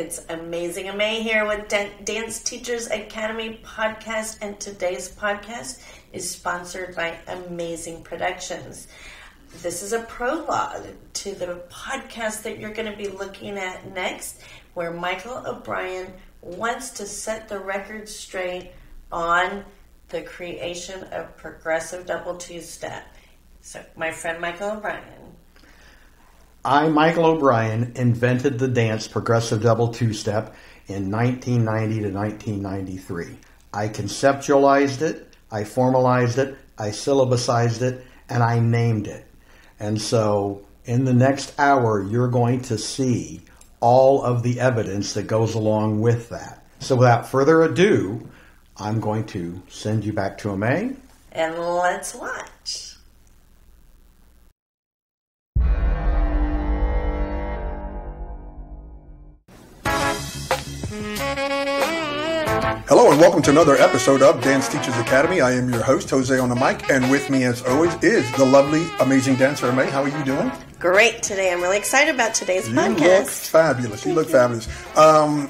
It's Amazing May here with Dance Teachers Academy podcast, and today's podcast is sponsored by Amazing Productions. This is a prologue to the podcast that you're going to be looking at next, where Michael O'Brien wants to set the record straight on the creation of progressive double two-step. So, my friend Michael O'Brien. I, Michael O'Brien, invented the dance progressive double two-step in 1990 to 1993. I conceptualized it, I formalized it, I syllabusized it, and I named it. And so, in the next hour, you're going to see all of the evidence that goes along with that. So without further ado, I'm going to send you back to May. And let's watch. Hello and welcome to another episode of Dance Teachers Academy. I am your host, Jose on the mic, and with me as always is the lovely, amazing dancer, May. How are you doing? Great today. I'm really excited about today's podcast. You look fabulous. You look fabulous.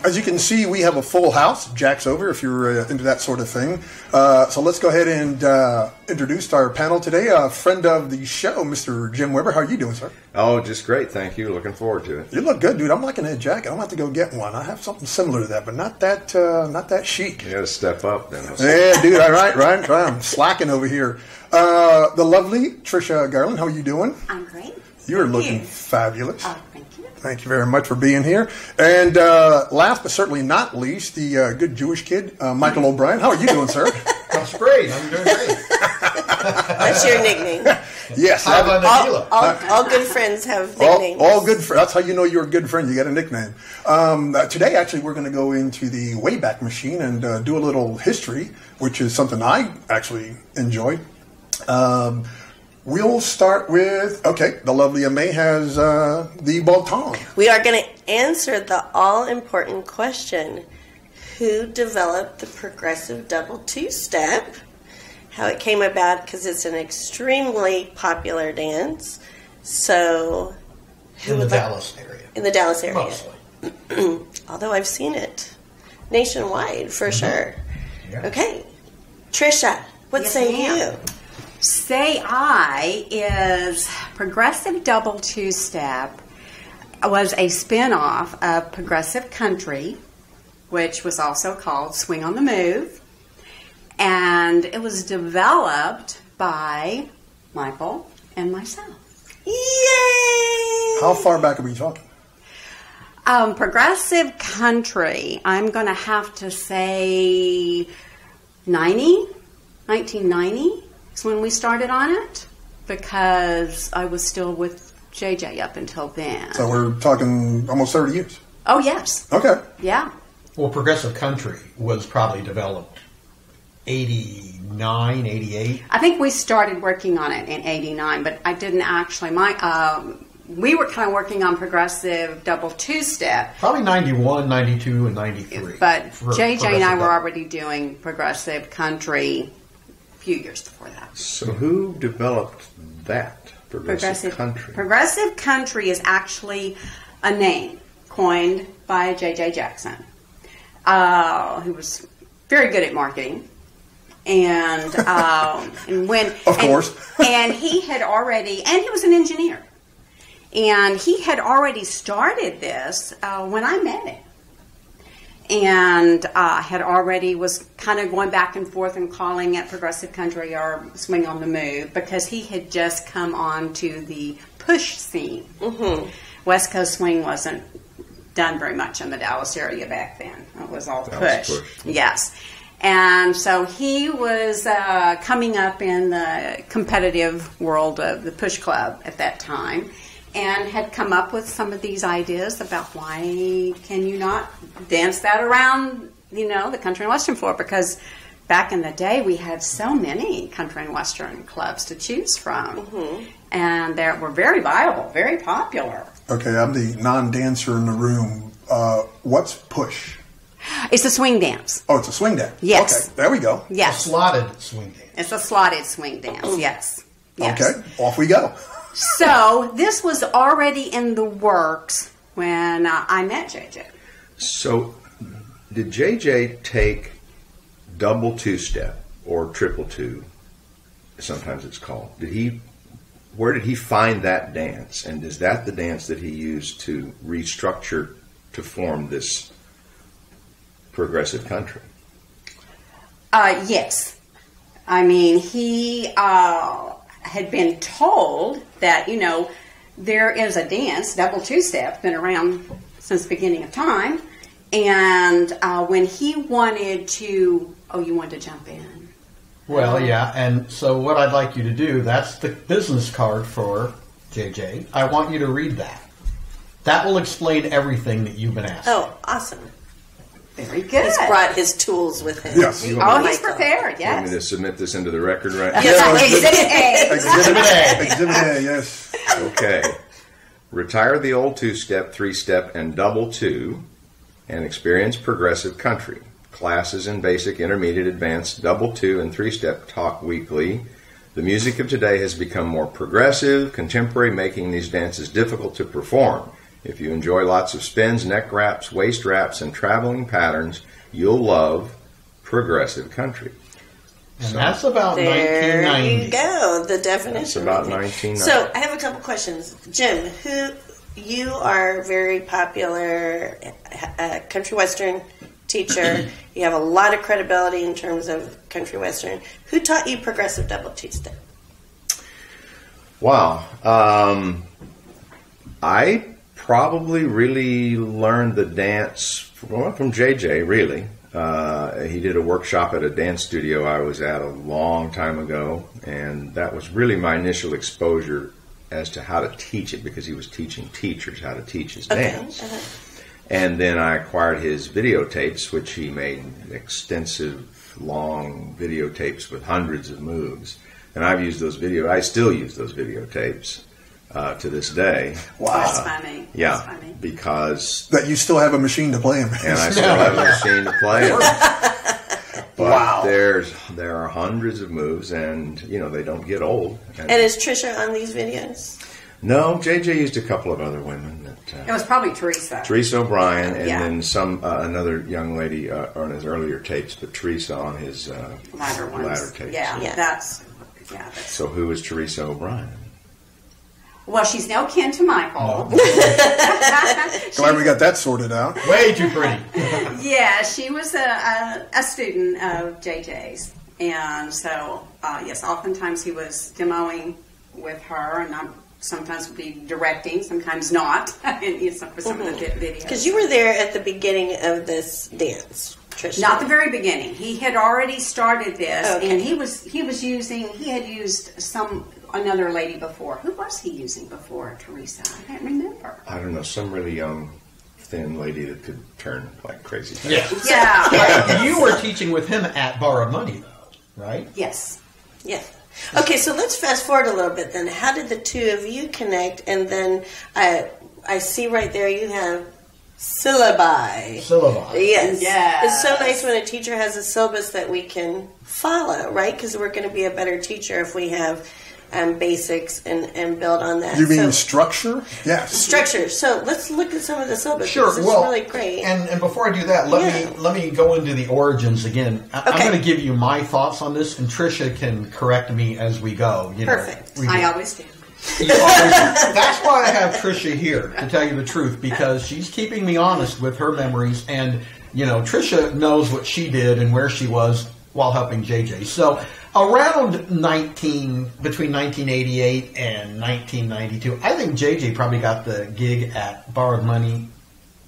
As you can see, we have a full house. Jack's over if you're into that sort of thing. So let's go ahead and introduce our panel today. A friend of the show, Mr. Jim Weber. How are you doing, sir? Oh, just great. Thank you. Looking forward to it. You look good, dude. I'm liking that jacket. I'm going to have to go get one. I have something similar to that, but not that chic. You got to step up then. Yeah, dude. All right. I'm slacking over here. The lovely Trisha Garland. How are you doing? I'm great. You're looking fabulous. Oh, thank you. Thank you very much for being here. And last but certainly not least, the good Jewish kid, Michael O'Brien. How are you doing, sir? That's great. I'm doing great. That's your nickname. Yes. All good friends have nicknames. All good friends. That's how you know you're a good friend. You got a nickname. Today, actually, we're going to go into the Wayback Machine and do a little history, which is something I actually enjoy. We'll start with, the lovely May has the baton. We are going to answer the all-important question: who developed the progressive double two-step? How it came about, because it's an extremely popular dance. So, In the Dallas area. In the Dallas area. Mostly. Although I've seen it nationwide, for sure. Yeah. Okay. Trisha, what say you? Say I is progressive double two-step was a spin-off of progressive country, which was also called Swing on the Move. And it was developed by Michael and myself. Yay! How far back are we talking? Progressive country, I'm going to have to say 1990 is when we started on it, because I was still with JJ up until then. So we're talking almost 30 years. Oh, yes. Okay. Yeah. Well, progressive country was probably developed 89, 88. I think we started working on it in 89, but I didn't actually. We were kind of working on progressive double two-step. Probably 91, 92, and 93. But JJ and I were already doing progressive country a few years before that. So who developed that progressive country? Progressive country is actually a name coined by J.J. Jackson, who was very good at marketing. And he had already, and he was an engineer, and he had already started this when I met him, and had already was kind of going back and forth and calling it progressive country or Swing on the Move, because he had just come on to the push scene. Mm-hmm. West Coast swing wasn't done very much in the Dallas area back then. It was all push. Yes. And so he was coming up in the competitive world of the push club at that time, and had come up with some of these ideas about why can you not dance that around, the country and western floor, because back in the day we had so many country and western clubs to choose from, and they were very viable, very popular. Okay, I'm the non-dancer in the room. What's push? It's a swing dance. Oh, it's a swing dance. Yes. Okay, there we go. Yes. A slotted swing dance. It's a slotted swing dance, yes. Okay, off we go. So this was already in the works when I met JJ. So, did JJ take double two-step or triple two? Sometimes it's called. Where did he find that dance? And is that the dance that he used to restructure to form this progressive country? Yes. I mean, he had been told that, there is a dance, double two-step, been around since the beginning of time. And when he wanted to... Oh, you wanted to jump in. Well, yeah, and so what I'd like you to do, that's the business card for JJ. I want you to read that. That will explain everything that you've been asked. Oh, awesome. Very good. He's brought his tools with him. Yes. He's prepared, You want me yes. to submit this into the record right now? Exhibit A. Exhibit A, yes. Okay. Retire the old two-step, three-step, and double two, and experience progressive country. Classes in basic, intermediate, advanced, double two, and three-step taught weekly. The music of today has become more progressive, contemporary, making these dances difficult to perform. If you enjoy lots of spins, neck wraps, waist wraps, and traveling patterns, you'll love progressive country. And that's about There 1990. you go, the definition. That's about 1990. So I have a couple questions. Jim, you are very popular country western teacher. You have a lot of credibility in terms of country western. Who taught you progressive double two-step? Wow. I probably really learned the dance from JJ, really. He did a workshop at a dance studio I was at a long time ago, and that was really my initial exposure as to how to teach it, because he was teaching teachers how to teach his dance. And then I acquired his videotapes, which he made extensive, long videotapes with hundreds of moves. And I still use those videotapes to this day. Wow. That's funny. Yeah, That's funny. because... That you still have a machine to play them. And I still have a machine to play them. But Wow. there are hundreds of moves, and, they don't get old. And is Trisha on these videos? No, JJ used a couple of other women. It was probably Teresa. Teresa O'Brien, and Yeah. then another young lady on his earlier tapes, but Teresa on his Latter ones. latter tapes. Yeah. That's So who is Teresa O'Brien? well, she's no kin to Michael. Glad we got that sorted out. Way too pretty. Yeah, she was a student of JJ's. And so, yes, oftentimes he was demoing with her, and sometimes would be directing, sometimes not, for some of the videos. Because you were there at the beginning of this dance, Trisha. Not the very beginning. He had already started this, Okay. and he had used another lady before. Who was he using before Teresa? I can't remember. I don't know, some really young, thin lady that could turn like crazy. Yeah. Yeah. You were teaching with him at Borrowed Money, though, right? Yes. Yeah. Okay, so let's fast forward a little bit then. How did the two of you connect? And then I see right there you have syllabi. Syllabi. Yes. Yes. It's so nice when a teacher has a syllabus that we can follow, right? Because we're going to be a better teacher if we have basics and build on that. You mean structure? Yes. structure. So let's look at some of the syllabus. Sure. It's Well, really great. And before I do that, let me go into the origins again. I'm Okay. going to give you my thoughts on this, and Trisha can correct me as we go. Perfect. I always do. That's why I have Trisha here, to tell you the truth, because she's keeping me honest with her memories, and Trisha knows what she did and where she was while helping JJ. So around between 1988 and 1992, I think JJ probably got the gig at Borrowed Money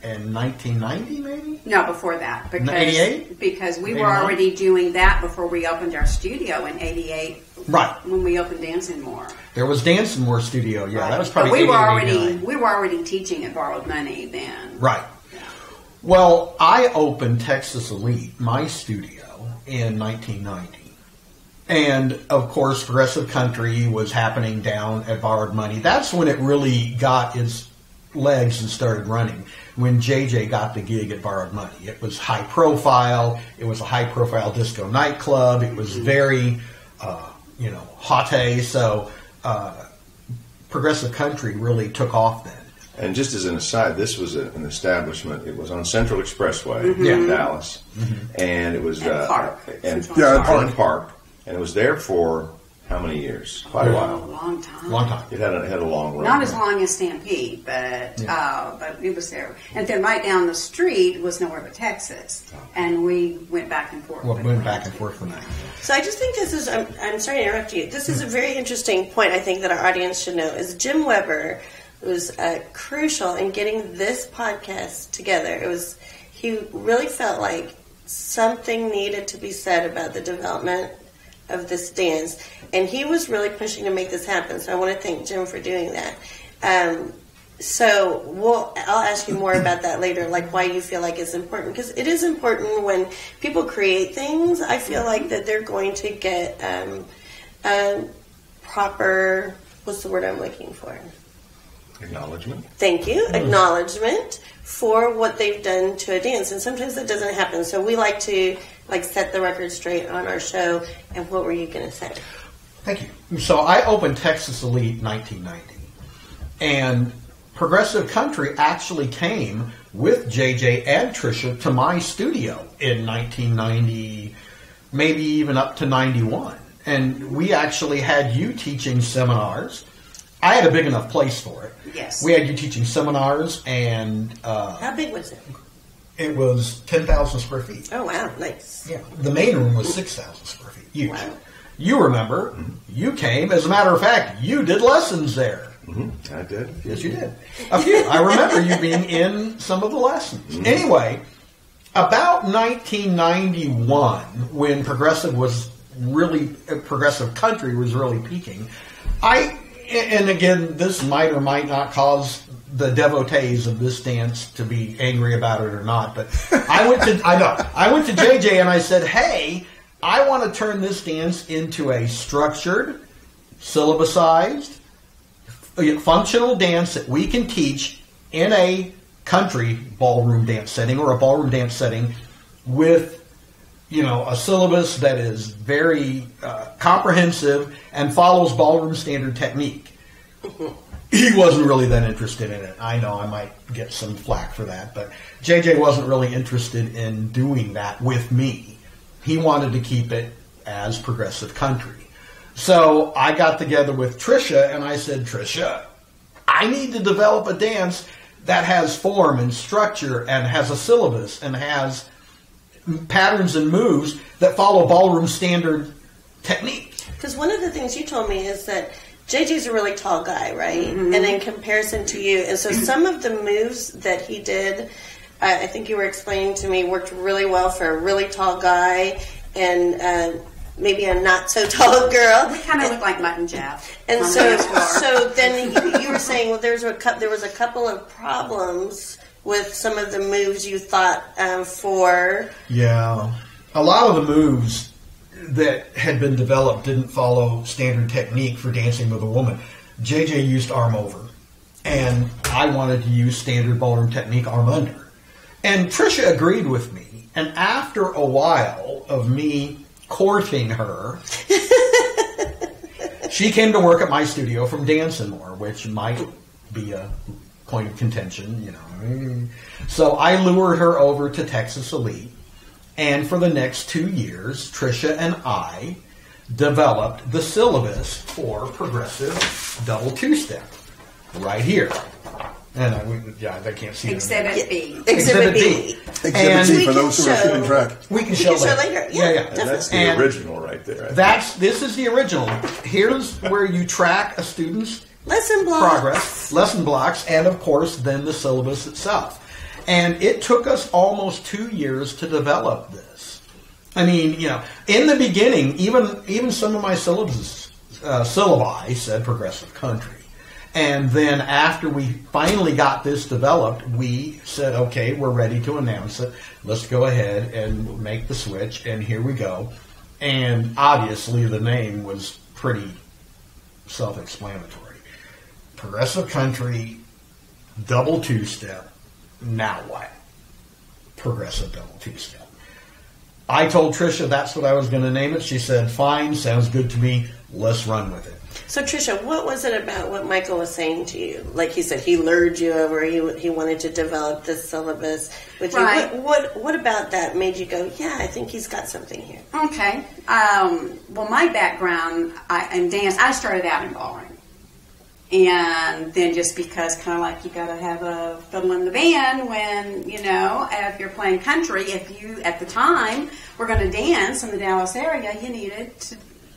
in 1990, maybe? No, before that. Because, 88? Because we 89? were already doing that before we opened our studio in 88. Right. When we opened Dancing More. There was Dancing More Studio, yeah. Right. That was probably But 88, we were already teaching at Borrowed Money then. Right. Well, I opened Texas Elite, my studio, in 1990. And, of course, Progressive Country was happening down at Borrowed Money. That's when it really got its legs and started running, when JJ got the gig at Borrowed Money. It was high profile. It was a high profile disco nightclub. It was very, haughty. So Progressive Country really took off then. And just as an aside, this was an establishment. It was on Central Expressway Mm-hmm. in Dallas, and it was Park. and Park. and it was there for how many years? Quite a A while. long time. Long time. It had a long run. Not as long as Stampede, but it was there. And then right down the street was nowhere but Texas, and we went back and forth. Well, went back and forth from that. So I just think this is, I'm sorry to interrupt you, this is a very interesting point I think that our audience should know, is Jim Weber was crucial in getting this podcast together. He really felt like something needed to be said about the development of this dance, and he was really pushing to make this happen, so I want to thank Jim for doing that. I'll ask you more about that later, like why you feel like it's important, because it is important when people create things. I feel like that they're going to get proper, what's the word I'm looking for? Acknowledgement. Thank you. Acknowledgement for what they've done to a dance, and sometimes that doesn't happen. So we like to set the record straight on our show. And what were you going to say? Thank you. So I opened Texas Elite in 1990, and Progressive Country actually came with JJ and Trisha to my studio in 1990, maybe even up to 91. And we actually had you teaching seminars. I had a big enough place for it. Yes. We had you teaching seminars, and How big was it? it was 10,000 square feet. Oh, wow. Nice. Yeah. The main room was 6,000 square feet. Huge. Wow. You remember, you came. As a matter of fact, you did lessons there. Mm-hmm. I did. Yes, you did. A few. I remember you being in some of the lessons. Mm-hmm. Anyway, about 1991, when Progressive Country was really peaking, and again, this might or might not cause the devotees of this dance to be angry about it or not, but I went to JJ and I said, hey, I want to turn this dance into a structured, syllabusized, functional dance that we can teach in a country ballroom dance setting or a ballroom dance setting with, a syllabus that is very comprehensive and follows ballroom standard technique. He wasn't really that interested in it. I know I might get some flack for that, but JJ wasn't really interested in doing that with me. He wanted to keep it as Progressive Country. So I got together with Trisha and I said, Trisha, I need to develop a dance that has form and structure and has a syllabus and has patterns and moves that follow ballroom standard technique. Because one of the things you told me is that JJ's a really tall guy, right? Mm-hmm. And in comparison to you, and so some of the moves that he did, I think you were explaining to me, worked really well for a really tall guy and maybe a not so tall girl. We kind of look like Mutt and Jeff. And so then you were saying, well, there was a couple of problems with some of the moves you thought for. Yeah. A lot of the moves that had been developed didn't follow standard technique for dancing with a woman. JJ used arm over, and I wanted to use standard ballroom technique, arm under. And Trisha agreed with me, and after a while of me courting her, she came to work at my studio from Dance and More, which might be a point of contention, So I lured her over to Texas Elite, and for the next 2 years, Trisha and I developed the syllabus for Progressive Double Two-Step right here. And I can't see Exhibit B. Exhibit B. Exhibit B for those who are keeping track. We can show later. Yeah. And that's the original right there. This is the original. Here's where you track a student's lesson blocks. Progress, lesson blocks, and of course then the syllabus itself. And it took us almost 2 years to develop this. I mean, in the beginning, even some of my syllabi said Progressive Country. And then after we finally got this developed, we said, okay, we're ready to announce it. Let's go ahead and make the switch, and here we go. And obviously the name was pretty self-explanatory. Progressive Country, Double Two-Step, now what? Progressive Double Two-Step. I told Trisha that's what I was going to name it. She said, fine, sounds good to me. Let's run with it. So, Trisha, what was it about what Michael was saying to you? Like he said, he lured you over. He wanted to develop this syllabus with Right. you. What about that made you go, yeah, I think he's got something here? Okay. Well, my background in dance, I started out in ballroom. And then just because kind of like you got to have a fiddle in the band when, if you're playing country, if you, at the time, were going to dance in the Dallas area, you needed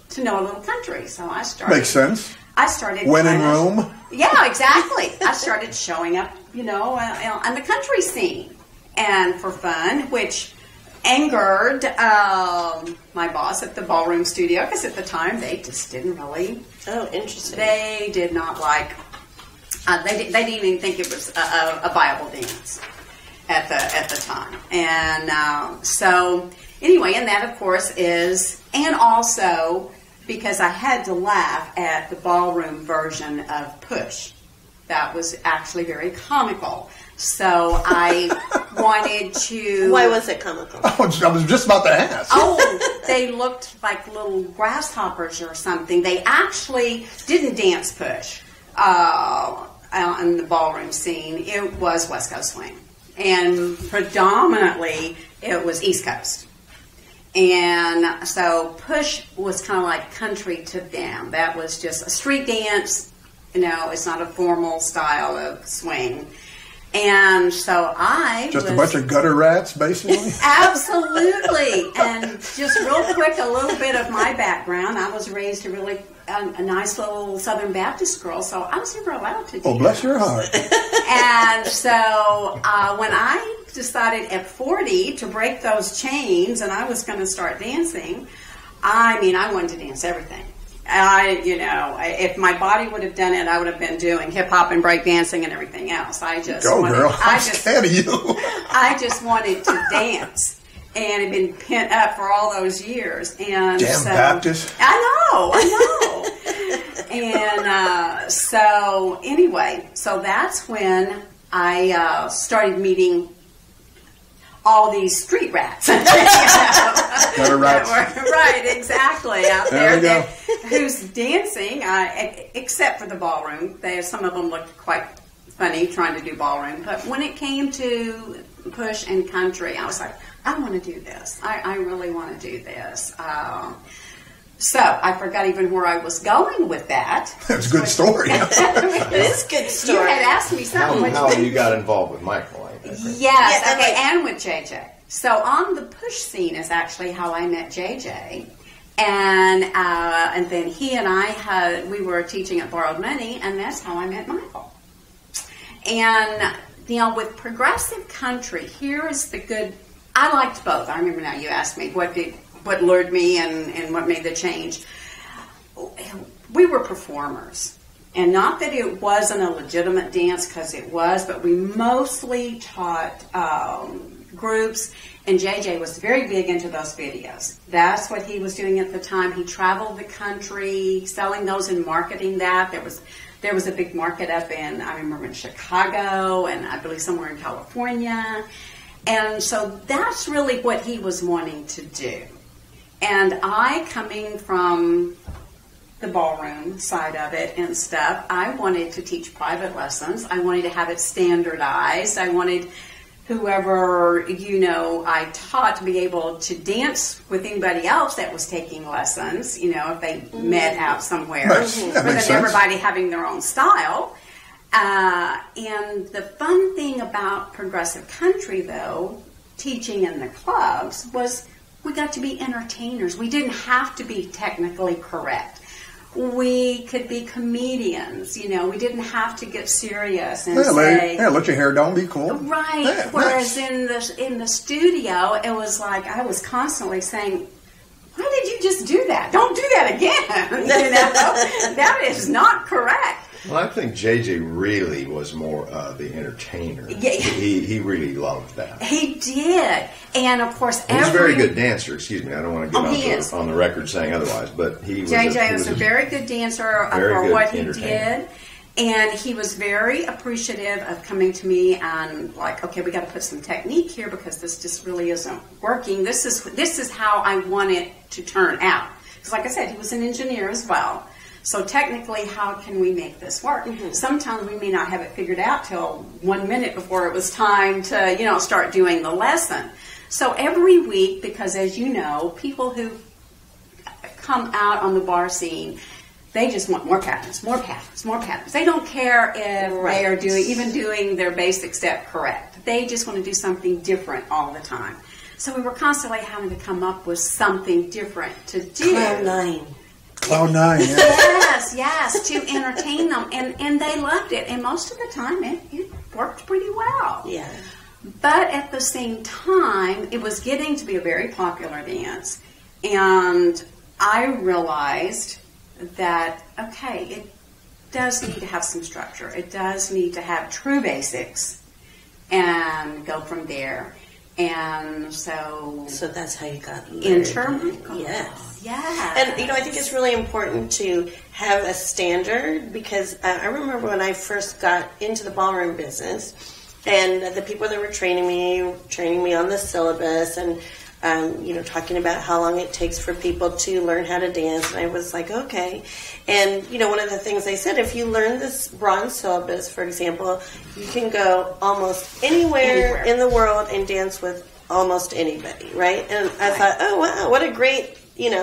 to know a little country. So I started. Makes sense. I started. When in Rome? Yeah, exactly. I started showing up, on the country scene. And for fun, which angered my boss at the ballroom studio, because at the time they just didn't really. Oh, interesting. They did not like. They didn't even think it was a viable dance at the time, and so anyway, and that of course is, and also because I had to laugh at the ballroom version of Push. That was actually very comical. So I wanted to... Why was it comical? I was just about to ask. Oh, they looked like little grasshoppers or something. They actually didn't dance Push in the ballroom scene. It was West Coast swing. And predominantly, it was East Coast. And so Push was kind of like country to them. That was just a street dance. It's not a formal style of swing. And so Just a bunch of gutter rats, basically? Absolutely. And just real quick, a little bit of my background. I was raised a nice little Southern Baptist girl, so I was never allowed to do Oh, bless your heart. And so when I decided at 40 to break those chains and I was going to start dancing, I wanted to dance everything. If my body would have done it, I would have been doing hip hop and break dancing and everything else. Girl, I'm scared of you. I just wanted to dance, and it had been pent up for all those years. And Damn Baptist. I know. And so anyway, so that's when I started meeting all these street rats. Gutter rats. Right, exactly. Out There we go. Who's dancing, except for the ballroom. Some of them looked quite funny trying to do ballroom. But when it came to Push and country, I was like, I want to do this. I really want to do this. So I forgot even where I was going with that. That's a good story. It is a good story. You had asked me something. How you got involved with Michael? Yes, okay, and with JJ. So on the Push scene is actually how I met JJ. And then he and we were teaching at Borrowed Money, and that's how I met Michael. And, with progressive country, here is the good, I liked both. I remember now you asked me what lured me and what made the change. We were performers. And not that it wasn't a legitimate dance, because it was, but we mostly taught groups, and JJ was very big into those videos. That's what he was doing at the time. He traveled the country selling those and marketing that. There was a big market up I remember in Chicago, and I believe somewhere in California. And so that's really what he was wanting to do. And I, coming from the ballroom side of it and stuff, I wanted to teach private lessons. I wanted to have it standardized. I wanted whoever, I taught to be able to dance with anybody else that was taking lessons, if they met out somewhere. That makes sense. Everybody having their own style. And the fun thing about progressive country, though, teaching in the clubs, was we got to be entertainers. We didn't have to be technically correct. We could be comedians, we didn't have to get serious and say, let your hair down, be cool. Right. Yeah, whereas nice. in the studio, it was like I was constantly saying, why did you just do that? Don't do that again. That is not correct. Well, I think JJ really was more the entertainer. Yeah. He really loved that. He did. And, of course, He's a very good dancer. Excuse me. I don't want to he get is. on the record saying otherwise, but he was JJ was a very good dancer for what he did. And he was very appreciative of coming to me and like, okay, we got to put some technique here because this just really isn't working. This is how I want it to turn out. Because like I said, he was an engineer as well. So technically, how can we make this work? Mm-hmm. Sometimes we may not have it figured out till 1 minute before it was time to, start doing the lesson. So every week, because as you know, people who come out on the bar scene, they just want more patterns, more patterns, more patterns. They don't care if they are doing their basic step correct. They just want to do something different all the time. So we were constantly having to come up with something different to do. Cloud nine, yeah. Yes, to entertain them. And they loved it. And most of the time, it worked pretty well. Yeah. But at the same time, it was getting to be a very popular dance. And I realized that, okay, it does need to have some structure. It does need to have true basics and go from there. And so that's how you got intermingled. Yes. Yeah. And, I think it's really important to have a standard because I remember when I first got into the ballroom business and the people that were training me on the syllabus and talking about how long it takes for people to learn how to dance. And I was like, okay. And, one of the things they said, if you learn this bronze syllabus, for example, you can go almost anywhere in the world and dance with almost anybody, right? And I thought, oh, wow, what a great,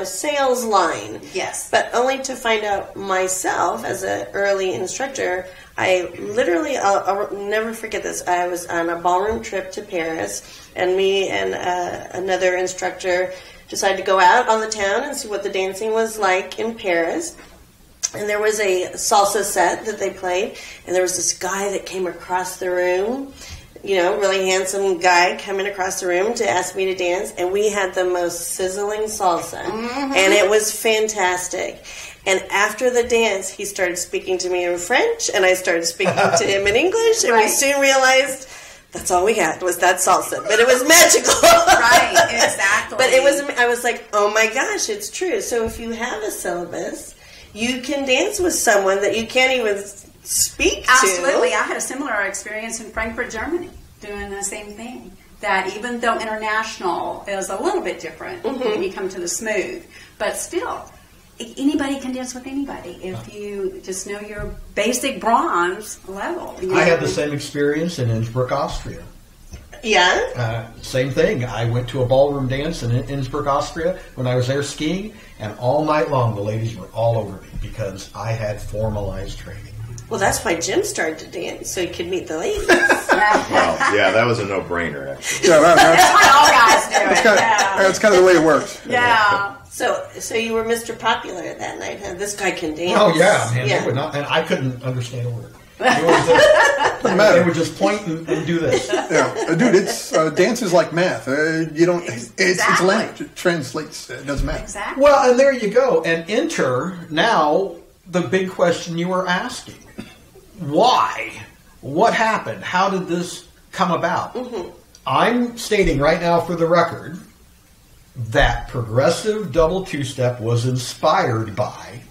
sales line. Yes. But only to find out myself as an early instructor, I literally, I'll never forget this. I was on a ballroom trip to Paris, and me and another instructor decided to go out on the town and see what the dancing was like in Paris. And there was a salsa set that they played, and there was this guy that came across the room, really handsome guy coming across the room to ask me to dance, and we had the most sizzling salsa, and it was fantastic. And after the dance, he started speaking to me in French, and I started speaking to him in English, and we soon realized that's all we had was that salsa. But it was magical. Right, exactly. But I was like, oh my gosh, it's true. So if you have a syllabus, you can dance with someone that you can't even speak to. Absolutely. I had a similar experience in Frankfurt, Germany, doing the same thing. That even though international is a little bit different when you come to the smooth, but still, anybody can dance with anybody if you just know your basic bronze level. I had the same experience in Innsbruck, Austria. Yeah? Same thing. I went to a ballroom dance in Innsbruck, Austria when I was there skiing, and all night long the ladies were all over me because I had formalized training. Well, that's why Jim started to dance, so he could meet the ladies. Well, yeah, that was a no-brainer, actually. Yeah, that's what all guys do. That's kind of the way it works. Yeah. So you were Mr. Popular that night, huh? This guy can dance. Oh, yeah, man. Yeah. They would not, and I couldn't understand a word. They would just point and do this. Yeah, dude, it's dance is like math. You don't. It's language. It translates. It doesn't matter. Exactly. Well, and there you go. And enter now the big question you were asking: why? What happened? How did this come about? I'm stating right now, for the record, that progressive double two-step was inspired by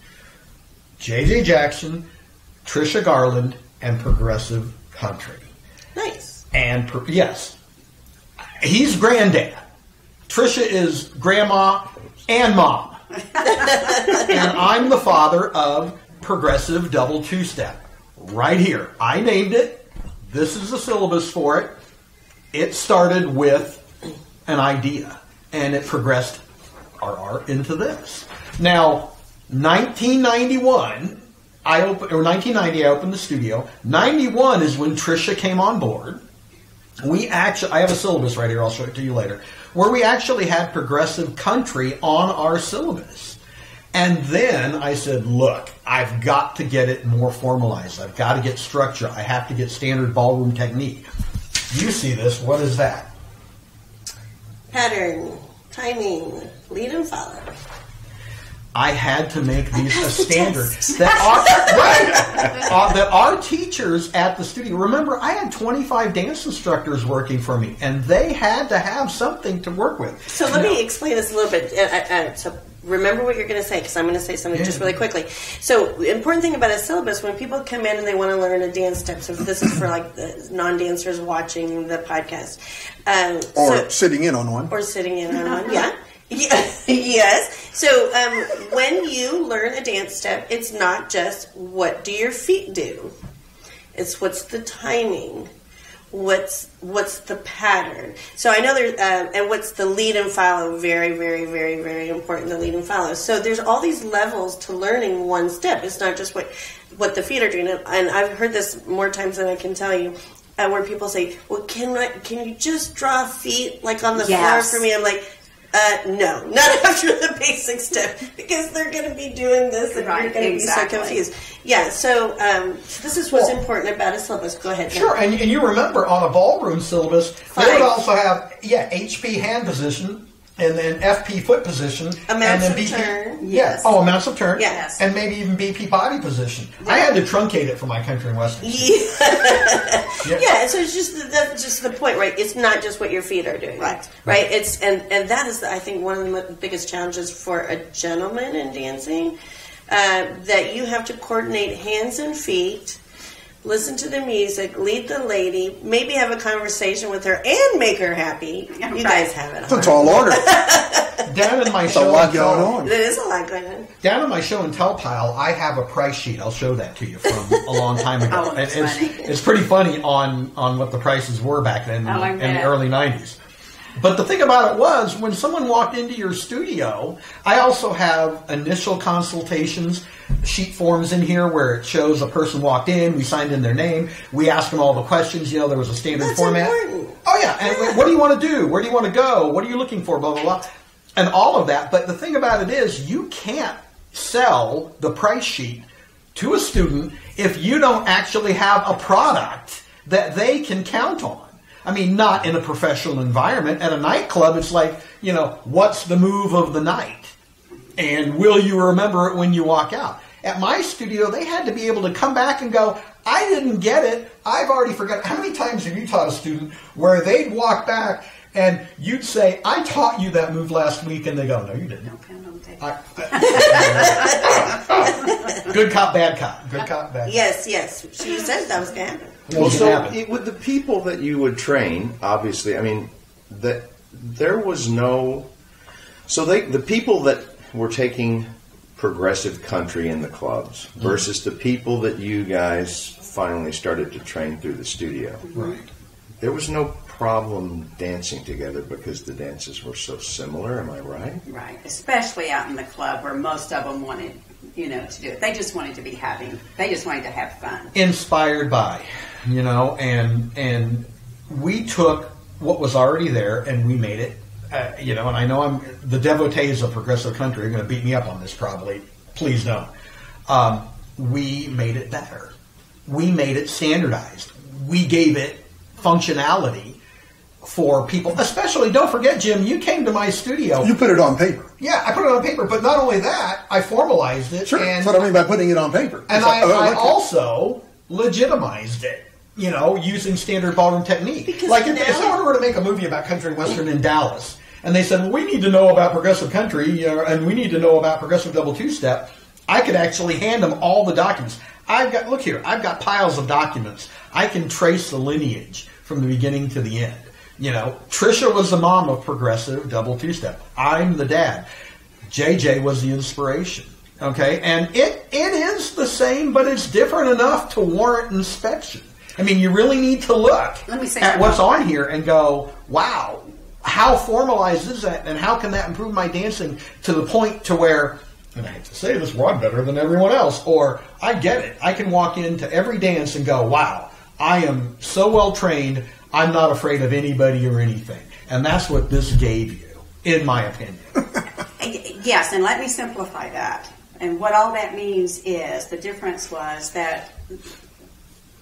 J.J. Jackson, Trisha Garland, and progressive country. Nice. And yes, he's granddad. Trisha is grandma and mom. And I'm the father of progressive double two-step. Right here. I named it. This is the syllabus for it. It started with an idea, and it progressed into this. Now, 1990, I opened the studio. 91 is when Trisha came on board. I have a syllabus right here, I'll show it to you later, where we actually had progressive country on our syllabus. And then I said, look, I've got to get it more formalized. I've got to get structure. I have to get standard ballroom technique. You see this. What is that? Pattern, timing, lead and follow. I had to make these a standard that our teachers at the studio. Remember, I had 25 dance instructors working for me, and they had to have something to work with. So let me explain this a little bit. So remember what you're going to say, because I'm going to say something just really quickly. So, the important thing about a syllabus, when people come in and they want to learn a dance step, so this is for like the non-dancers watching the podcast. Or sitting in on one. Or sitting in on one, yeah. Yes. So, when you learn a dance step, it's not just what do your feet do. It's what's the timing. What's the pattern? So I know there's and what's the lead and follow? Very, very, very, very important. The lead and follow. So there's all these levels to learning one step. It's not just what the feet are doing. And I've heard this more times than I can tell you, where people say, "Well, can you just draw feet like on the floor for me?" I'm like, no, not after the basic step, because they're going to be doing this and you're going to be so confused. Yeah, so this is what's important about a syllabus. Go ahead. Sure, and you remember on a ballroom syllabus, they would also have, HP hand position, and then FP foot position, amounts and then of BP, turn. Yes. Oh, amounts of turn. Yes. And maybe even BP body position. I had to truncate it for my country and western. Yeah, so it's that's just the point, right? It's not just what your feet are doing, right? It's and that is, I think, one of the biggest challenges for a gentleman in dancing, that you have to coordinate hands and feet, listen to the music, lead the lady, maybe have a conversation with her and make her happy. You guys have it. It's a tall order. Down in my There's show, a lot going on. There is a lot going on. Down in my show and tell pile, I have a price sheet. I'll show that to you from a long time ago. Oh, that's funny. It's pretty funny on what the prices were back then in the early 90s. But the thing about it was, when someone walked into your studio, I also have initial consultations, sheet forms in here where it shows a person walked in, we signed in their name, we asked them all the questions, there was a standard format. Important. Oh yeah, and what do you want to do? Where do you want to go? What are you looking for? Blah, blah, blah. And all of that. But the thing about it is, you can't sell the price sheet to a student if you don't actually have a product that they can count on. I mean, not in a professional environment. At a nightclub, it's like, what's the move of the night? And will you remember it when you walk out? At my studio, they had to be able to come back and go, I didn't get it. I've already forgotten. How many times have you taught a student where they'd walk back and you'd say, I taught you that move last week, and they go, no, you didn't. Good cop, bad cop. Good cop, bad cop. Yes. She said that was going to happen. Well, so with the people that you would train, obviously, I mean, there was no. So the people that were taking progressive country in the clubs versus the people that you guys finally started to train through the studio. Right. There was no problem dancing together because the dances were so similar. Am I right? Right, especially out in the club where most of them wanted, to do it. They just wanted to they just wanted to have fun. Inspired by, and we took what was already there and we made it, and I know the devotees of progressive country are going to beat me up on this probably. Please don't. We made it better. We made it standardized. We gave it functionality for people, especially, don't forget, Jim, you came to my studio. You put it on paper. Yeah, I put it on paper, but not only that, I formalized it. Sure, that's what I mean by putting it on paper. And I also legitimized it, using standard ballroom technique. Because if someone were to make a movie about country and western in Dallas, and they said, well, we need to know about progressive country, and we need to know about progressive double two-step, I could actually hand them all the documents. I've got piles of documents. I can trace the lineage from the beginning to the end. Trisha was the mom of progressive double two-step. I'm the dad. JJ was the inspiration. Okay? And it is the same, but it's different enough to warrant inspection. I mean, you really need to look at what's on here and go, wow, how formalized is that? And how can that improve my dancing to the point to where, and I hate to say this, well, I'm better than everyone else. Or, I get it. I can walk into every dance and go, wow, I am so well trained, I'm not afraid of anybody or anything. And that's what this gave you, in my opinion. Yes, and let me simplify that. And what all that means is, the difference was that,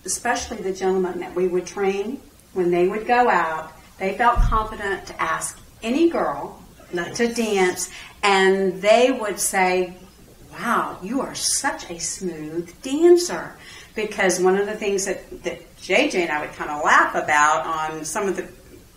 especially the gentlemen that we would train, when they would go out, they felt confident to ask any girl to dance, and they would say, wow, you are such a smooth dancer. Because one of the things that JJ and I would kind of laugh about on some of the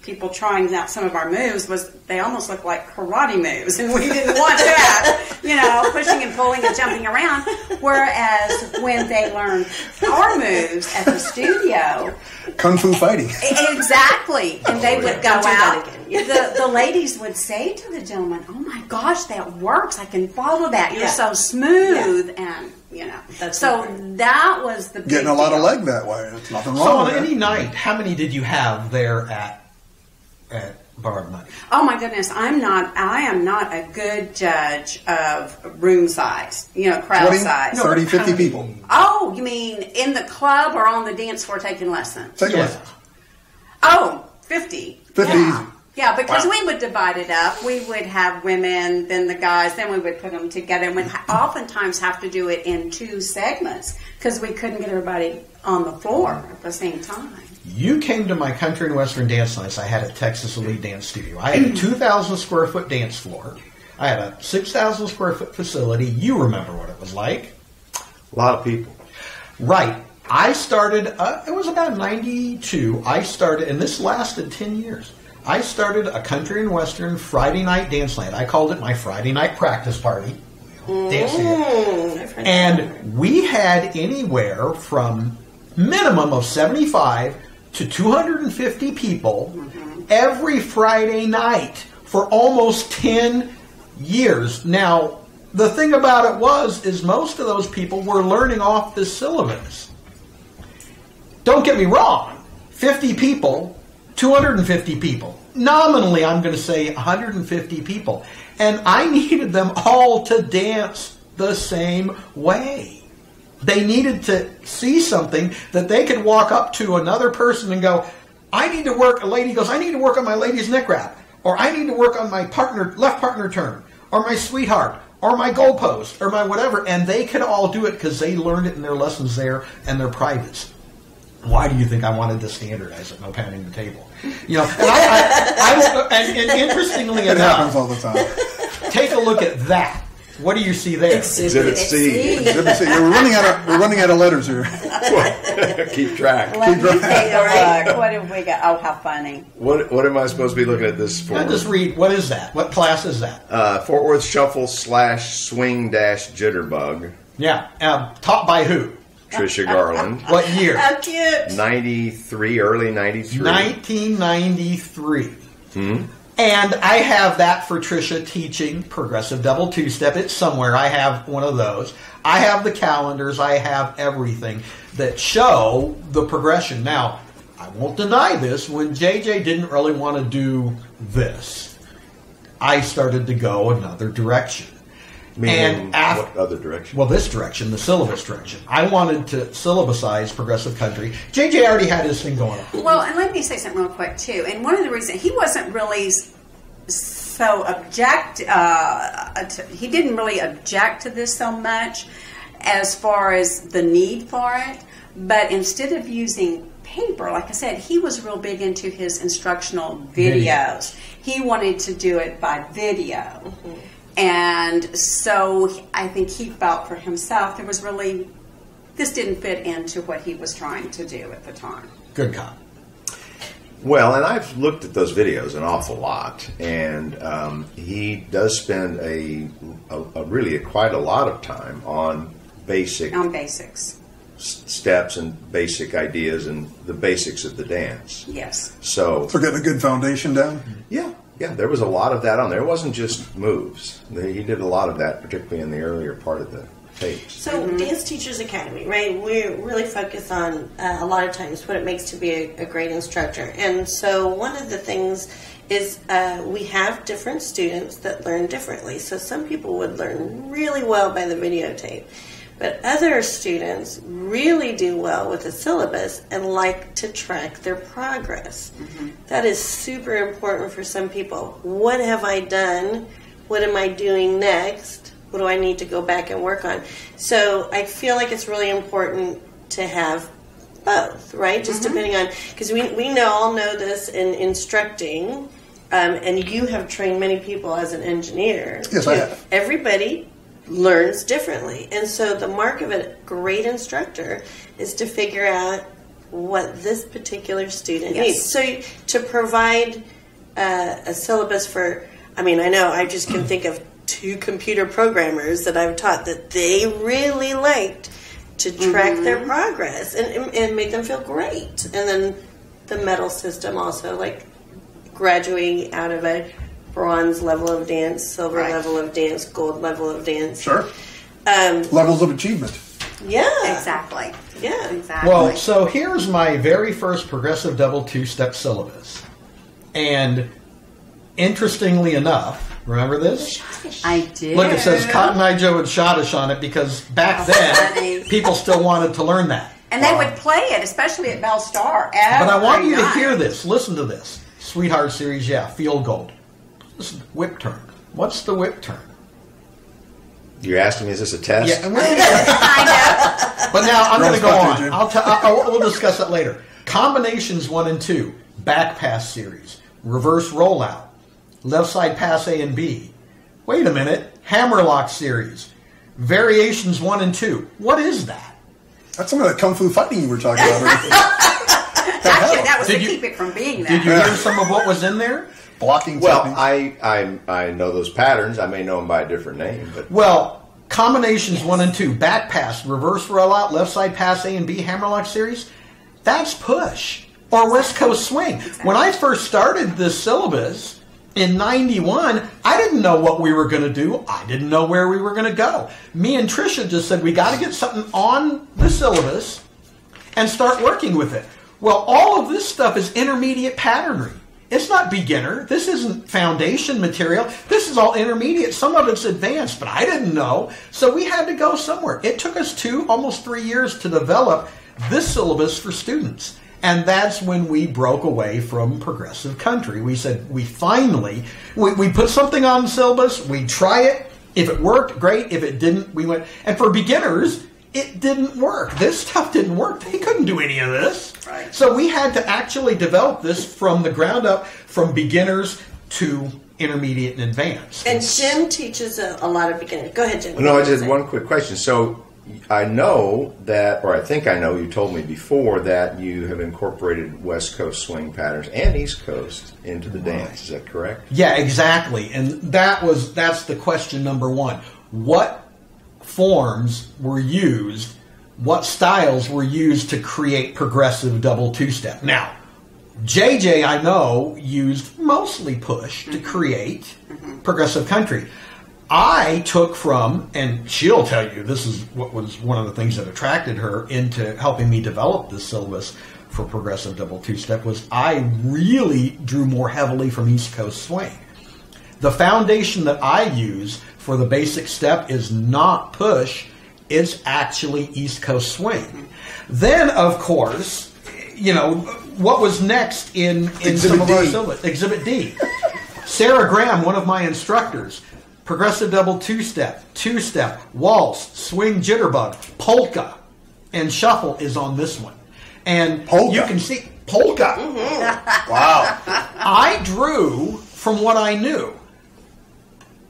people trying out some of our moves was they almost looked like karate moves, and we didn't want that, pushing and pulling and jumping around. Whereas when they learned our moves at the studio, Kung Fu fighting. Exactly. And they would go Don't do that out. again. The ladies would say to the gentleman, "Oh my gosh, that works. I can follow that. You're Yeah. so smooth." And, That's so important. that was the big Getting a lot deal. of leg that way. It's nothing wrong So on with that. any night, how many did you have there at Borrowed Money? Oh my goodness, I am not a good judge of room size, crowd 20, size. 30, 50 people. Oh, you mean in the club or on the dance floor taking lessons? Take a Yeah. listen. Oh, 50. 50 yeah. easy. Yeah, because Wow. we would divide it up. We would have women, then the guys, then we would put them together. And we'd oftentimes have to do it in 2 segments because we couldn't get everybody on the floor at the same time. You came to my country and western dance nights I had at Texas Elite Dance Studio. I had a 2,000 square foot dance floor. I had a 6,000 square foot facility. You remember what it was like. A lot of people. Right. I started, it was about 92. I started, and this lasted 10 years. I started a country and western Friday night dance night. I called it my Friday night practice party. And we had anywhere from minimum of 75 to 250 people every Friday night for almost 10 years. Now, the thing about it is most of those people were learning off the syllabus. Don't get me wrong, 50 people, 250 people. Nominally, I'm going to say 150 people. And I needed them all to dance the same way. They needed to see something that they could walk up to another person and go, I need to work, a lady goes, I need to work on my lady's neck wrap, or I need to work on my left partner turn, or my sweetheart, or my goalpost, or my whatever, and they could all do it because they learned it in their lessons there and their privates. Why do you think I wanted to standardize it? No pounding the table. And interestingly It happens enough, all the time. take a look at that. What do you see there? Exhibit C. Let me see. We're running out of letters here. Keep track. Let me take a look. What have we got? Oh, how funny. What am I supposed to be looking at this for? Now just read. What is that? What class is that? Fort Worth Shuffle / Swing - Jitterbug. Yeah. Taught by who? Trisha Garland. What year? How cute. 93, early 93. 1993. And I have that for Trisha teaching progressive double two-step. It's somewhere. I have one of those. I have the calendars. I have everything that show the progression. Now, I won't deny this. When JJ didn't really want to do this, I started to go another direction. Meaning, what other direction? Well, this direction, the syllabus direction. I wanted to syllabusize progressive country. JJ already had his thing going on. Well, and let me say something real quick, too. And one of the reasons, he wasn't really so he didn't really object to this so much as far as the need for it. But instead of using paper, like I said, he was real big into his instructional videos. He wanted to do it by video. And so I think he felt for himself this didn't fit into what he was trying to do at the time. Good cop. Well, and I've looked at those videos an awful lot, and he does spend quite a lot of time on basics. Steps and basic ideas and the basics of the dance. Yes. So For getting a good foundation down. Yeah, there was a lot of that on there. It wasn't just moves. He did a lot of that, particularly in the earlier part of the tapes. So, Dance Teachers Academy, right? We really focus on a lot of times what it makes to be a great instructor. And so, one of the things is we have different students that learn differently. So, some people would learn really well by the videotape. But other students really do well with the syllabus and like to track their progress. That is super important for some people. What have I done? What am I doing next? What do I need to go back and work on? So I feel like it's really important to have both, right? Just depending on, because we all know this in instructing, and you have trained many people as an engineer. Yes, I have. Everybody learns differently. And so the mark of a great instructor is to figure out what this particular student Yes. needs. So to provide a syllabus for, I mean, I know I just can think of 2 computer programmers that I've taught that they really liked to track their progress and make them feel great. And then the medal system also, like graduating out of a bronze level of dance, silver level of dance, gold level of dance. Sure. Levels of achievement. Yeah. Exactly. Yeah. Exactly. Well, so here's my very first progressive double two-step syllabus. And interestingly enough, remember this? I did. Look, it says Cotton Eye Joe and Schottish on it because back then funny. people still wanted to learn that. And they would play it, especially at Bell Star. But I want you to every hear night. this. Listen to this. Sweetheart Series, yeah, field goal. This is whip turn. What's the whip turn? You're asking me, is this a test? Yeah, Kind of. but now I'm going to go Girls on. Buster, Jim. We'll discuss that later. Combinations 1 and 2, back pass series, reverse rollout, left side pass A and B. Wait a minute, hammerlock series, variations 1 and 2. What is that? That's some of the kung fu fighting you were talking about earlier. Actually, that was Did to you- keep it from being Did that. you hear some of what was in there? Blocking Well, techniques. I know those patterns. I may know them by a different name, but Well, combinations 1 and 2, back pass, reverse rollout, left side pass A and B, hammerlock series, that's push or West Coast swing. When I first started this syllabus in 91, I didn't know what we were going to do. I didn't know where we were going to go. Me and Trisha just said, we got to get something on the syllabus and start working with it. Well, all of this stuff is intermediate patternry. It's not beginner. This isn't foundation material. This is all intermediate. Some of it's advanced, but I didn't know. So we had to go somewhere. It took us almost 3 years to develop this syllabus for students. And that's when we broke away from progressive country. We said, we put something on the syllabus, we try it. If it worked, great. If it didn't, we went. And for beginners, it didn't work. This stuff didn't work. They couldn't do any of this. Right. So we had to actually develop this from the ground up, from beginners to intermediate and advanced. And Jim teaches a lot of beginners. Go ahead, Jim. no, I just had one quick question. So I know that, or I think I know, you told me before that you have incorporated West Coast swing patterns and East Coast into the dance. Is that correct? Yeah, exactly. And that's the question number 1. What forms were used, what styles were used to create progressive double two-step? Now, JJ, I know, used mostly push to create progressive country. I took from, and she'll tell you, this is what was one of the things that attracted her into helping me develop this syllabus for progressive double two-step, was I really drew more heavily from East Coast swing. The foundation that I use for the basic step is not push, it's actually East Coast swing. Then, of course, what was next in some of our syllabus? Exhibit D. Sarah Graham, one of my instructors, progressive double two-step, waltz, swing jitterbug, polka, and shuffle is on this one. And Polka. you can see polka. Wow. I drew from what I knew.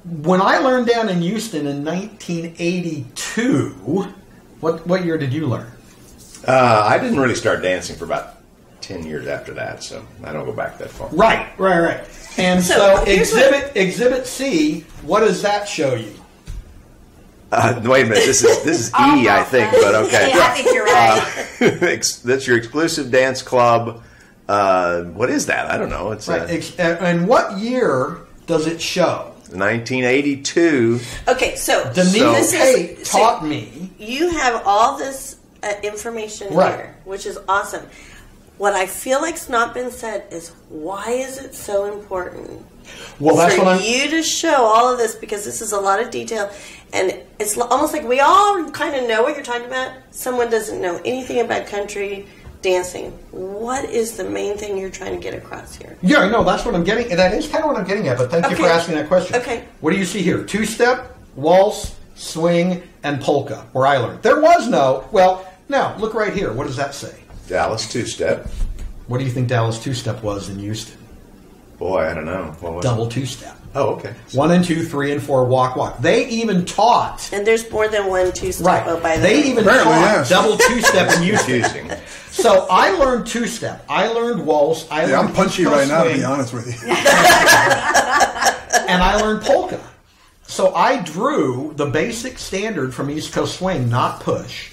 When I learned down in Houston in 1982, what year did you learn? I didn't really start dancing for about 10 years after that, so I don't go back that far. Right. And So, so here's exhibit C, what does that show you? Wait a minute, this is E, I think, but okay. Yeah, I think you're right. That's your exclusive dance club. What is that? I don't know. It's Right. And what year does it show? 1982. Okay, so Denise this Tate is- taught me. You have all this information Right. here, which is awesome. What I feel like's not been said is, why is it so important Well, that's for what I'm. you to show all of this? Because this is a lot of detail, and it's almost like we all kind of know what you're talking about. Someone doesn't know anything about country dancing. What is the main thing you're trying to get across here? Yeah, no, that's what I'm getting. That is kind of what I'm getting at. But thank you for Okay. asking that question. Okay. What do you see here? Two-step, waltz, swing, and polka. Where I learned, there was no. Well, now look right here. What does that say? Dallas two-step. What do you think Dallas two-step was in Houston? Boy, I don't know. What was Double it? two-step. Oh, okay. 1 and 2, 3 and 4, walk, walk. They even taught. And there's more than one two-step. Right. Oh, by the They way. even Apparently, taught yes. double two-step in Houston. Confusing. So I learned two-step. I learned waltz. I learned I'm punchy East Coast right now, to swing, be honest with you. and I learned polka. So I drew the basic standard from East Coast swing, not push.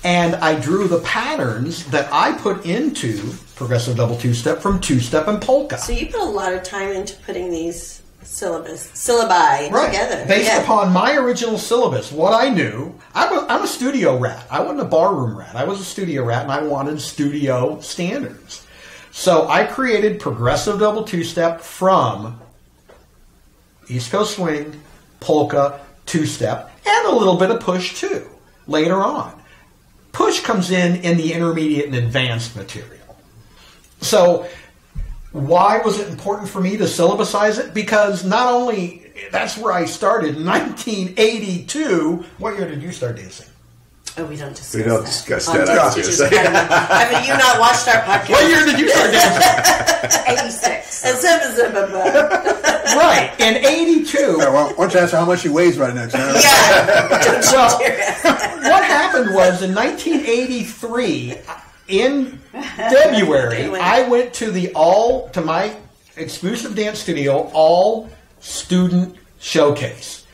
And I drew the patterns that I put into progressive double two-step from two-step and polka. So you put a lot of time into putting these syllabi together. Based upon my original syllabus, what I knew, I'm a studio rat. I wasn't a barroom rat. I was a studio rat, and I wanted studio standards. So I created progressive double two-step from East Coast swing, polka, two-step, and a little bit of push too later on. Push comes in the intermediate and advanced material. So why was it important for me to syllabusize it? Because not only, that's where I started in 1982. What year did you start dancing? Oh, we don't discuss We don't that. discuss On that. Dance Teachers Academy. Have you not watched our podcast? What year did you start dancing? 86. And Right, in 82. Yeah, well, why don't you ask her how much she weighs right next? Yeah. Well, what happened was in 1983, in February, I went to my exclusive dance studio all student showcase.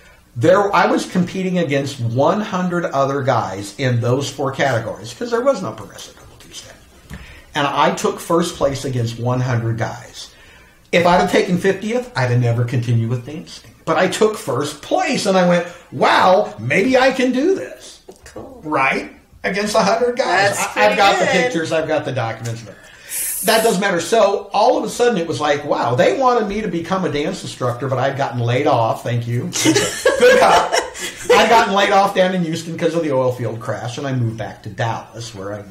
I was competing against 100 other guys in those 4 categories because there was no progressive double two-step. And I took first place against 100 guys. If I'd have taken 50th, I'd have never continued with dancing. But I took first place, and I went, wow, maybe I can do this. Cool. Right? Against 100 guys. That's I've got the pretty good. pictures, I've got the documents. That doesn't matter. So all of a sudden it was like, wow, they wanted me to become a dance instructor, but I'd gotten laid off. Thank you. Good cop. I'd gotten laid off down in Houston because of the oil field crash, and I moved back to Dallas where I,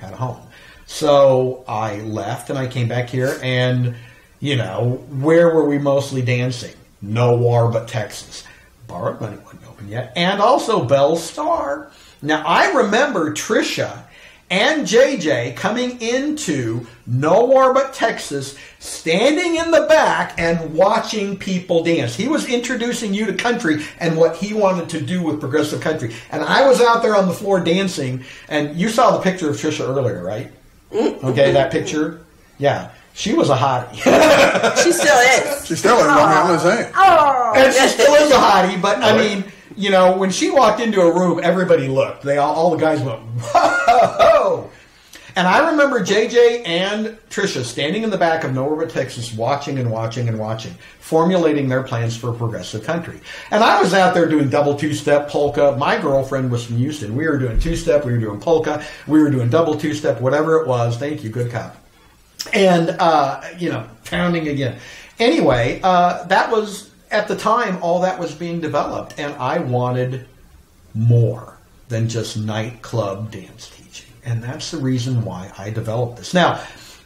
had a home. So I left and I came back here, and, where were we mostly dancing? Nowhere but Texas. Borrowed Money wasn't open yet. And also Bell Star. Now, I remember Trisha and JJ coming into Nowhere But Texas, standing in the back and watching people dance. He was introducing you to country and what he wanted to do with progressive country. And I was out there on the floor dancing, and you saw the picture of Trisha earlier, right? Okay, that picture? Yeah. She was a hottie. She still is. She still is. I'm going to say. And she still is a hottie, but I mean, when she walked into a room, everybody looked. All the guys went, whoa! And I remember JJ and Trisha standing in the back of Nowhere But Texas, watching and watching and watching, formulating their plans for progressive country. And I was out there doing double two-step, polka. My girlfriend was from Houston. We were doing two-step, we were doing polka, we were doing double two-step, whatever it was. Thank you, good cop. And, pounding again. Anyway, that was, at the time, all that was being developed. And I wanted more than just nightclub dance teaching. And that's the reason why I developed this. Now,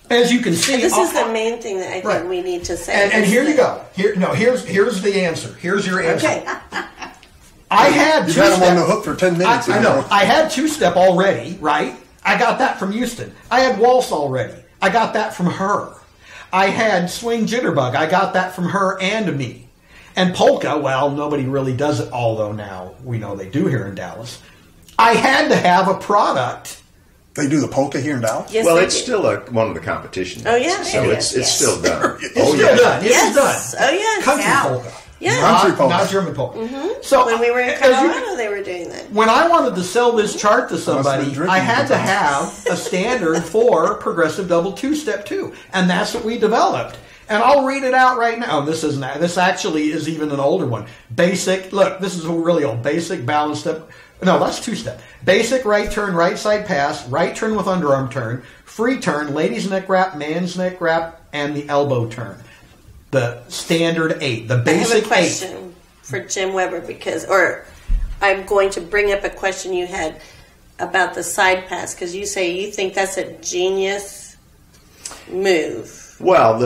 as you can see... This is the main thing that I think we need to say. And here you go. Here's the answer. Here's your answer. Okay. I had You've two-step. had him on the hook for 10 minutes. I know. I had two-step already, right? I got that from Houston. I had waltz already. I got that from her. I had swing jitterbug. I got that from her and me. And polka, well, nobody really does it, although now we know they do here in Dallas. I had to have a product. They do the polka here in Dallas? Yes, Well, they it's do. still one of the competition. Oh, yeah, So it it's is. still done. It's still done. It is Yes. done. Oh, yes. Country Yeah. polka. Yeah. Country polka. Not German polka. So When we were in as you- Colorado, they were doing that. when I wanted to sell this chart to somebody, drinking I had to sometimes. have a standard for progressive double two-step too, and that's what we developed. And I'll read it out right now. This actually is even an older one. Basic. Look, this is really old. Basic balance step. No, that's two-step. Basic right turn, right side pass, right turn with underarm turn, free turn, ladies neck wrap, man's neck wrap, and the elbow turn. The standard 8. The I have basic a 8. question for Jim Weber or I'm going to bring up a question you had about the side pass because you say you think that's a genius move. Well,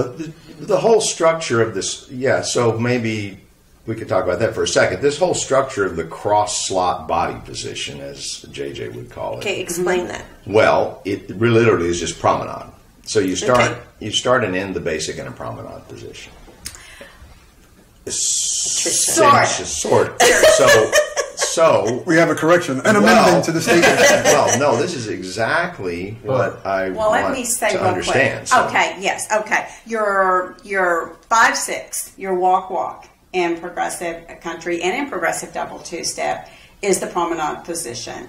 the whole structure of this, so maybe we could talk about that for a second. This whole structure of the cross-slot body position, as JJ would call it. Okay, explain that. Well, it literally is just promenade. So you start, Okay. you start and end the basic in a promenade position. Sort. So we have a correction, an amendment to the statement. Well, no, this is exactly what I want to understand. So. Okay, yes, okay. Your 5-6, your walk in progressive country and in progressive double two-step is the promenade position.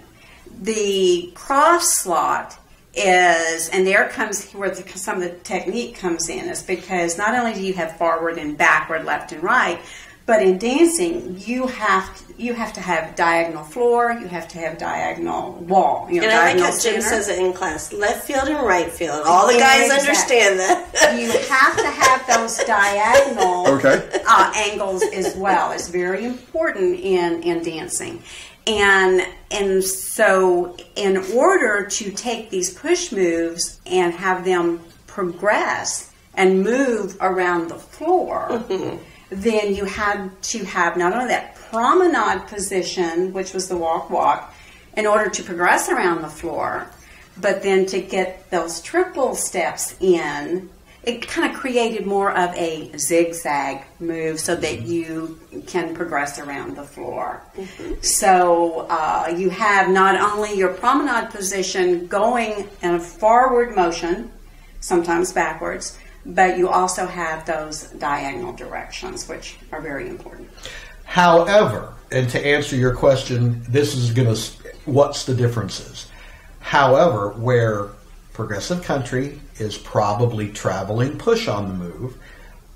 The cross slot is, and there comes where some of the technique comes in, is because not only do you have forward and backward, left and right, but in dancing you have to have diagonal floor, you have to have diagonal wall. And I like how Jim says it in class: left field and right field. All the guys understand that. You have to have those diagonal angles as well. It's very important in dancing. And so in order to take these push moves and have them progress and move around the floor, then you had to have not only that promenade position, which was the walk, in order to progress around the floor, but then to get those triple steps in, it kind of created more of a zigzag move so that you can progress around the floor. So you have not only your promenade position going in a forward motion, sometimes backwards, but you also have those diagonal directions, which are very important. However, and to answer your question, what's the differences? However, where progressive country is probably traveling push on the move,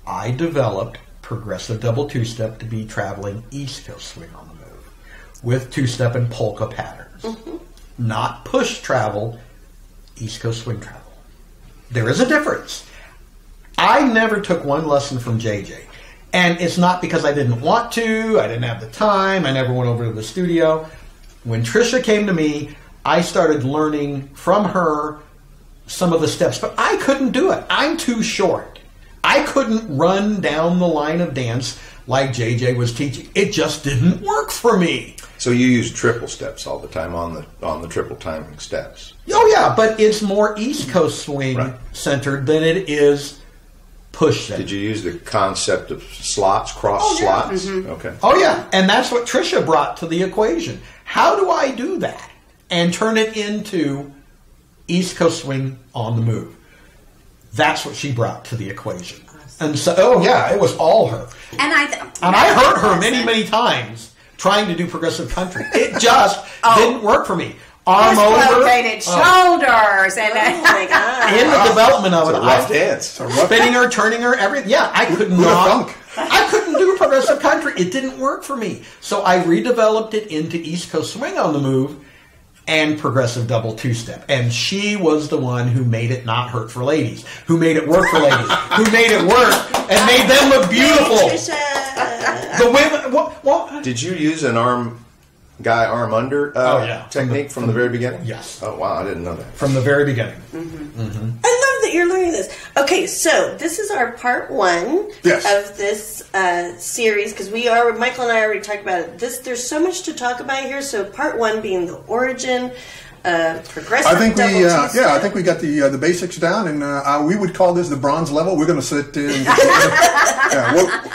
I developed progressive double two-step to be traveling East Coast swing on the move with two-step and polka patterns. Not push travel, East Coast swing travel. There is a difference. I never took one lesson from JJ. And it's not because I didn't want to, I didn't have the time, I never went over to the studio. When Trisha came to me, I started learning from her some of the steps, but I couldn't do it. I'm too short. I couldn't run down the line of dance like JJ was teaching. It just didn't work for me. So you use triple steps all the time on the triple timing steps. Oh yeah, but it's more East Coast swing centered than it is push centered. Did you use the concept of slots, cross slots? Okay. Oh yeah, and that's what Trisha brought to the equation. How do I do that and turn it into East Coast swing on the move? That's what she brought to the equation. And so, it was all her. And I heard her many, many times trying to do progressive country. It just didn't work for me. Arm over, shoulders, and oh my God. In the development of it's it, a rough dance. Spinning her, turning her, everything. Yeah, I could not. I couldn't do progressive country. It didn't work for me. So I redeveloped it into East Coast swing on the move and progressive double two-step. And she was the one who made it not hurt for ladies, who made it work for ladies, who made it work and made them look beautiful. The women. What? Did you use an arm under technique from the very beginning? Yes. Oh, wow, I didn't know that. From the very beginning. I love that you're learning this. Okay, so this is our part one of this series, because Michael and I already talked about it. There's so much to talk about here, so part one being the origin, progressive I think we got the basics down, and we would call this the bronze level. We're going to sit in.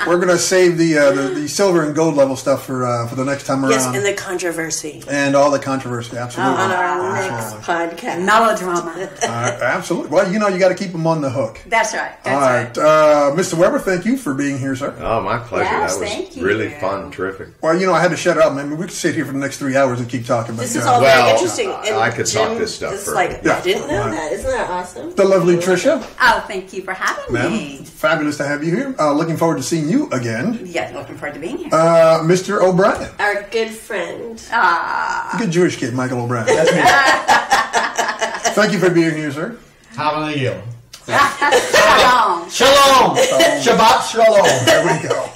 We're going to save the silver and gold level stuff for the next time around. Yes, and the controversy. And all the controversy, absolutely. On our next podcast. Melodrama. Absolutely. Well, you got to keep them on the hook. That's right. All right. Mr. Weber, thank you for being here, sir. Oh, my pleasure. Yes, that was really fun, terrific. Well, I had to shut up, man. We could sit here for the next 3 hours and keep talking. But, this is all very interesting. I could talk this stuff for I didn't know that. Isn't that awesome? The lovely Trisha. Oh, thank you for having me. Fabulous to have you here. Looking forward to seeing you again. Yeah, looking forward to being here. Mr. O'Brien. Our good friend. Good Jewish kid, Michael O'Brien. That's me. Thank you for being here, sir. How are you? Shalom. Shalom. Shabbat shalom. There we go.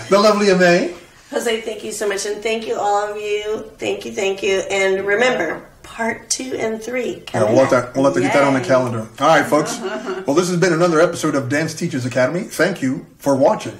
The lovely Amay. Jose, thank you so much, and thank you all of you. Thank you. And remember, part 2 and 3. We'll have to get that on the calendar. All right, folks. Well, this has been another episode of Dance Teachers Academy. Thank you for watching.